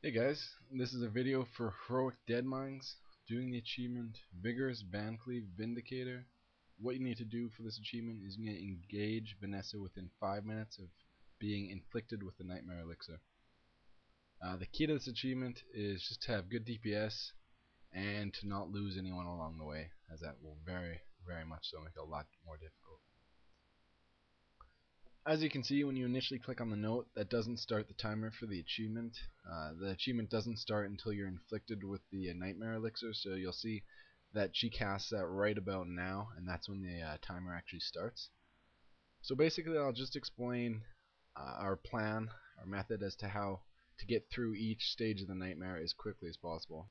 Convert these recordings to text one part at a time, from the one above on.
Hey guys, this is a video for Heroic Deadmines doing the achievement Vigorous Vancleef Vindicator. What you need to do for this achievement is you need to engage Vanessa within 5 minutes of being inflicted with the Nightmare Elixir. The key to this achievement is just to have good DPS and to not lose anyone along the way, as that will very much so make it a lot more difficult. As you can see, when you initially click on the note, that doesn't start the timer for the achievement. The achievement doesn't start until you're inflicted with the Nightmare Elixir, so you'll see that she casts that right about now, and that's when the timer actually starts. So basically, I'll just explain our plan, our method as to how to get through each stage of the Nightmare as quickly as possible.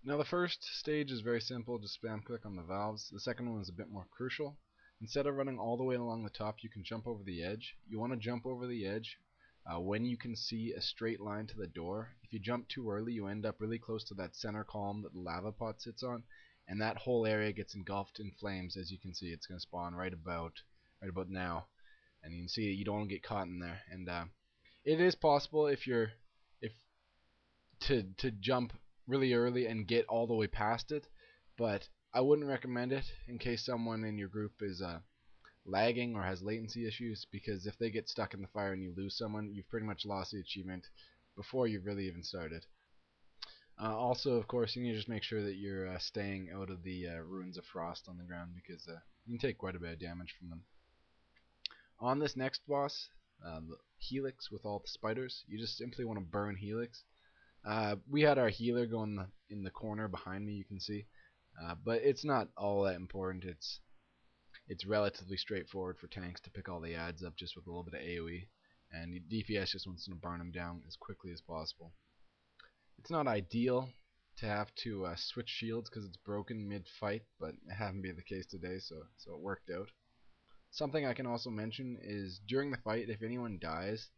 Now the first stage is very simple, just spam click on the valves. The second one is a bit more crucial. Instead of running all the way along the top, you can jump over the edge. You want to jump over the edge when you can see a straight line to the door. If you jump too early, you end up really close to that center column that the lava pot sits on, and that whole area gets engulfed in flames. As you can see, it's going to spawn right about now, and you can see you don't want to get caught in there. And it is possible if to jump really early and get all the way past it, but I wouldn't recommend it in case someone in your group is lagging or has latency issues, because if they get stuck in the fire and you lose someone, you've pretty much lost the achievement before you've really even started. Also, of course, you need to just make sure that you're staying out of the ruins of frost on the ground, because you can take quite a bit of damage from them. On this next boss, the Helix with all the spiders, you just simply want to burn Helix. We had our healer go in the corner behind me, you can see, but it's not all that important. It's relatively straightforward for tanks to pick all the ads up just with a little bit of AoE, and DPS just wants to burn them down as quickly as possible. It's not ideal to have to switch shields because it's broken mid-fight, but it happened to be the case today, so it worked out. Something I can also mention is during the fight, if anyone dies,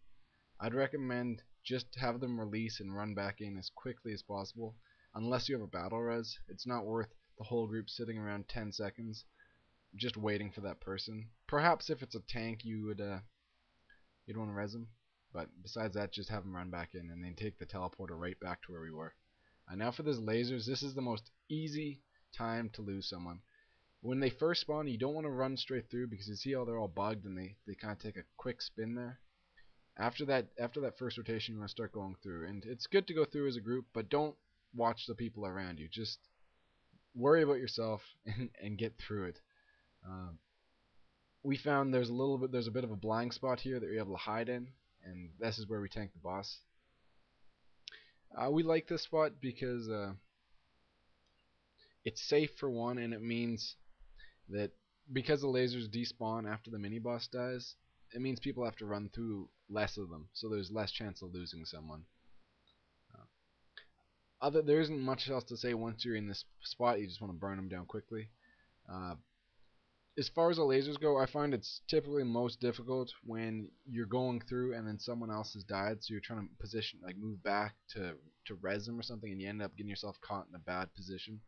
I'd recommend just have them release and run back in as quickly as possible. Unless you have a battle res, it's not worth the whole group sitting around 10 seconds just waiting for that person. Perhaps if it's a tank, you'd want to res them, but besides that, just have them run back in and then take the teleporter right back to where we were. Now for those lasers, this is the most easy time to lose someone. When they first spawn, you don't want to run straight through because you see how they're all bugged and they kind of take a quick spin there. After that first rotation, you want to start going through, and it's good to go through as a group, but don't watch the people around you. Just worry about yourself and get through it. We found there's a bit of a blind spot here that you're able to hide in, and this is where we tank the boss. We like this spot because it's safe for one, and it means that because the lasers despawn after the mini boss dies, it means people have to run through less of them, so there's less chance of losing someone. There isn't much else to say. Once you're in this spot, you just want to burn them down quickly. As far as the lasers go, I find it's typically most difficult when you're going through and then someone else has died, so you're trying to position, like move back to res them or something, and you end up getting yourself caught in a bad position.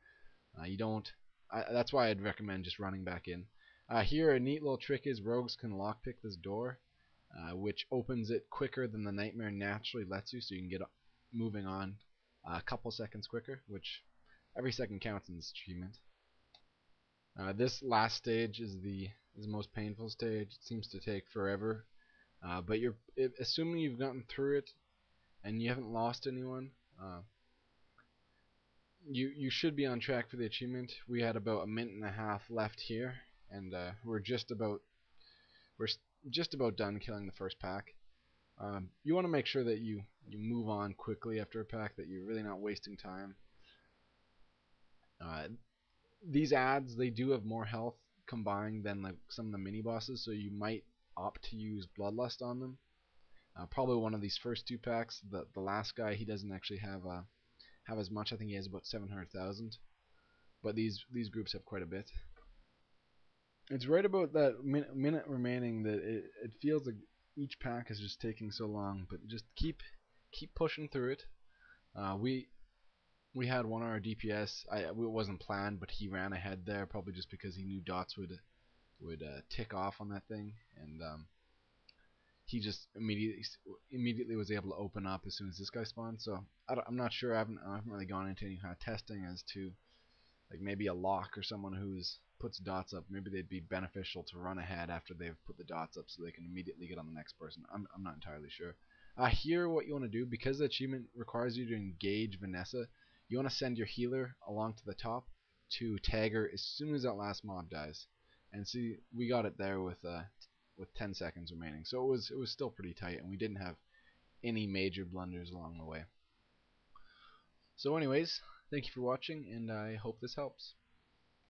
That's why I'd recommend just running back in. Here, a neat little trick is rogues can lockpick this door, which opens it quicker than the nightmare naturally lets you, so you can get moving on a couple seconds quicker, which every second counts in this achievement. This last stage is the most painful stage. It seems to take forever, but assuming you've gotten through it and you haven't lost anyone, you should be on track for the achievement. We had about a minute and a half left here, and we're just about done killing the first pack. You want to make sure that you move on quickly after a pack, that you're really not wasting time. These ads, they do have more health combined than like some of the mini bosses, so you might opt to use Bloodlust on them. Probably one of these first two packs. The last guy, he doesn't actually have as much. I think he has about 700,000, but these groups have quite a bit. It's right about that minute remaining that it feels like each pack is just taking so long, but just keep pushing through it. We had one of our DPS. It wasn't planned, but he ran ahead there, probably just because he knew dots would tick off on that thing, and he just immediately was able to open up as soon as this guy spawned. So I'm not sure. I haven't really gone into any kind of testing as to like maybe a lock or someone who's puts dots up. Maybe they'd be beneficial to run ahead after they've put the dots up so they can immediately get on the next person. I'm not entirely sure. Here, what you want to do, because the achievement requires you to engage Vanessa, you want to send your healer along to the top to tag her as soon as that last mob dies. And see, we got it there with 10 seconds remaining. So it was still pretty tight, and we didn't have any major blunders along the way. So anyways, thank you for watching, and I hope this helps.